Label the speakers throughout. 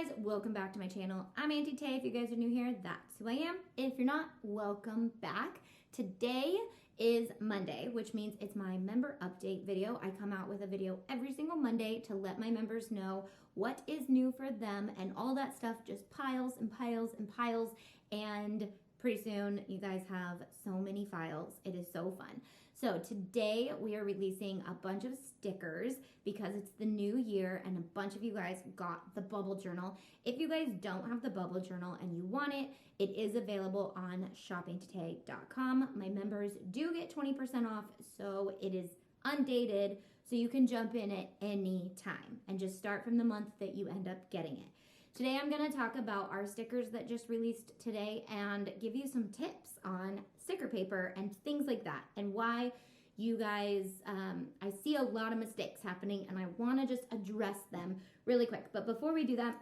Speaker 1: guys, welcome back to my channel. I'm Auntie Tay. If you guys are new here, that's who I am. If you're not, welcome back. Today is Monday, which means it's my member update video. I come out with a video every single Monday to let my members know what is new for them, and all that stuff just piles and piles and piles, and pretty soon you guys have so many files. It is so fun. So today we are releasing a bunch of stickers because it's the new year and a bunch of you guys got the bubble journal. If you guys don't have the bubble journal and you want it, it is available on shoppingtoday.com. My members do get 20% off, so it is undated, so you can jump in at any time and just start from the month that you end up getting it. Today I'm going to talk about our stickers that just released today and give you some tips on sticker paper and things like that, and why you guys, I see a lot of mistakes happening and I want to just address them really quick. But before we do that,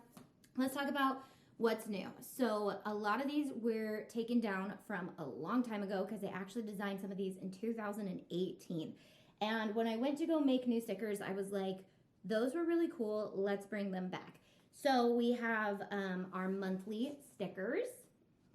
Speaker 1: let's talk about what's new. So a lot of these were taken down from a long time ago because they actually designed some of these in 2018. And when I went to go make new stickers, I was like, those were really cool. Let's bring them back. So we have our monthly stickers.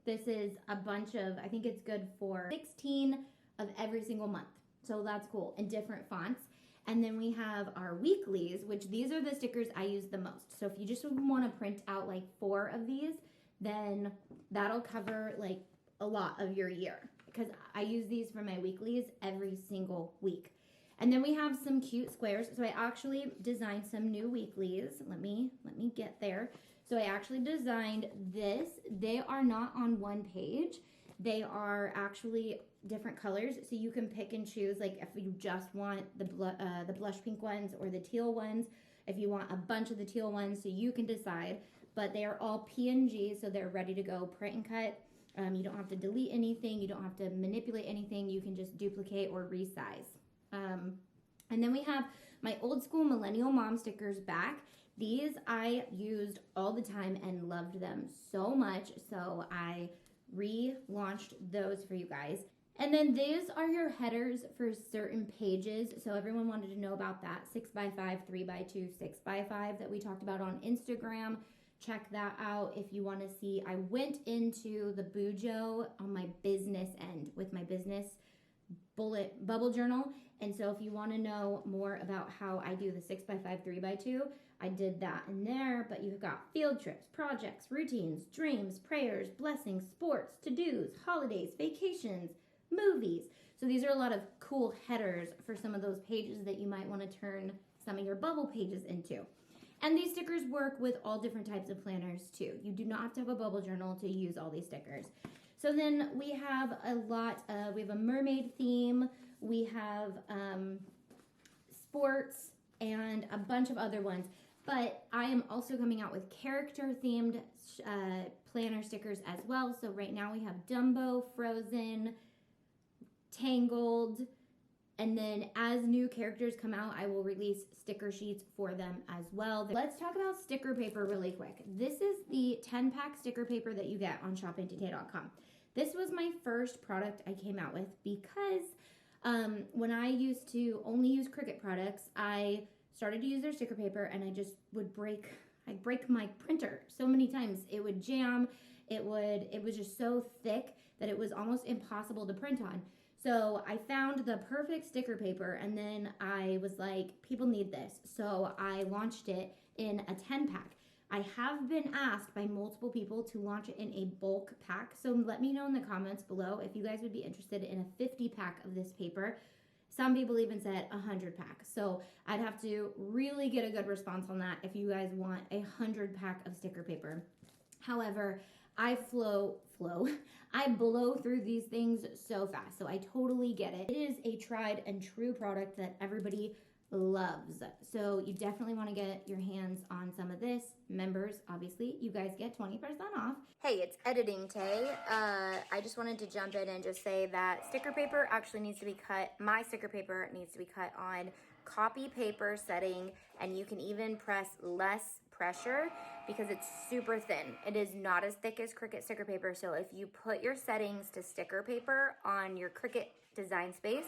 Speaker 1: This is a bunch of, I think it's good for 16 of every single month. So that's cool, in different fonts. And then we have our weeklies, which these are the stickers I use the most. So if you just want to print out like 4 of these, then that'll cover like a lot of your year, because I use these for my weeklies every single week. And then we have some cute squares. So I actually designed some new weeklies. Let me get there. So I actually designed this. They are not on one page. They are actually different colors. So you can pick and choose, like if you just want the blush pink ones or the teal ones, if you want a bunch of the teal ones, so you can decide. But they are all PNG, so they're ready to go print and cut. You don't have to delete anything. You don't have to manipulate anything. You can just duplicate or resize. And then we have my old school millennial mom stickers back. These I used all the time and loved them so much, so I relaunched those for you guys. And then these are your headers for certain pages. So everyone wanted to know about that 6x5, 3x2, 6x5 that we talked about on Instagram. Check that out if you want to see. I went into the Bujo on my business end with my business bullet bubble journal, and so if you want to know more about how I do the 6x5 3x2, I did that in there. But you've got field trips, projects, routines, dreams, prayers, blessings, sports, to-dos, holidays, vacations, movies. So these are a lot of cool headers for some of those pages that you might want to turn some of your bubble pages into. And these stickers work with all different types of planners too. You do not have to have a bubble journal to use all these stickers. So then we have a lot of, we have a mermaid theme, we have sports, and a bunch of other ones. But I am also coming out with character themed planner stickers as well. So right now we have Dumbo, Frozen, Tangled, and then as new characters come out, I will release sticker sheets for them as well. Let's talk about sticker paper really quick. This is the 10-pack sticker paper that you get on shoppingtoday.com. This was my first product I came out with because when I used to only use Cricut products, I started to use their sticker paper and I just would I'd break my printer so many times. It would jam. It was just so thick that it was almost impossible to print on. So I found the perfect sticker paper, and then I was like, people need this. So I launched it in a 10-pack. I have been asked by multiple people to launch it in a bulk pack. So let me know in the comments below if you guys would be interested in a 50-pack of this paper. Some people even said 100-pack. So I'd have to really get a good response on that if you guys want a 100-pack of sticker paper. However, I blow through these things so fast. So I totally get it. It is a tried and true product that everybody loves. So you definitely want to get your hands on some of this. Members, obviously, you guys get 20% off. Hey, it's editing Tay. I just wanted to jump in and just say that sticker paper actually needs to be cut. My sticker paper needs to be cut on copy paper setting, and you can even press less pressure because it's super thin. It is not as thick as Cricut sticker paper. So if you put your settings to sticker paper on your Cricut design space,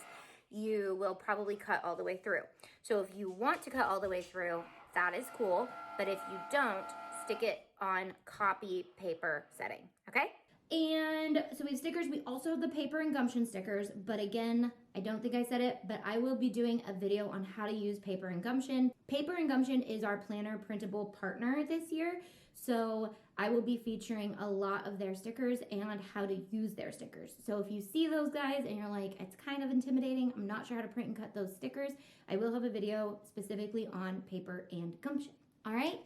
Speaker 1: you will probably cut all the way through. So if you want to cut all the way through, that is cool. But if you don't, stick it on copy paper setting, okay? And so we have stickers. We also have the paper and gumption stickers, but again, I don't think I said it, but I will be doing a video on how to use paper and gumption. Paper and gumption is our planner printable partner this year, so I will be featuring a lot of their stickers and how to use their stickers. So if you see those guys and you're like, it's kind of intimidating, I'm not sure how to print and cut those stickers, I will have a video specifically on paper and gumption. All right,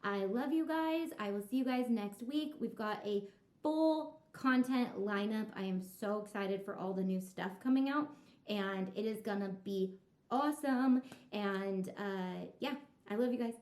Speaker 1: I love you guys. I will see you guys next week. We've got a full content lineup. I am so excited for all the new stuff coming out, and it is gonna be awesome. And yeah, I love you guys.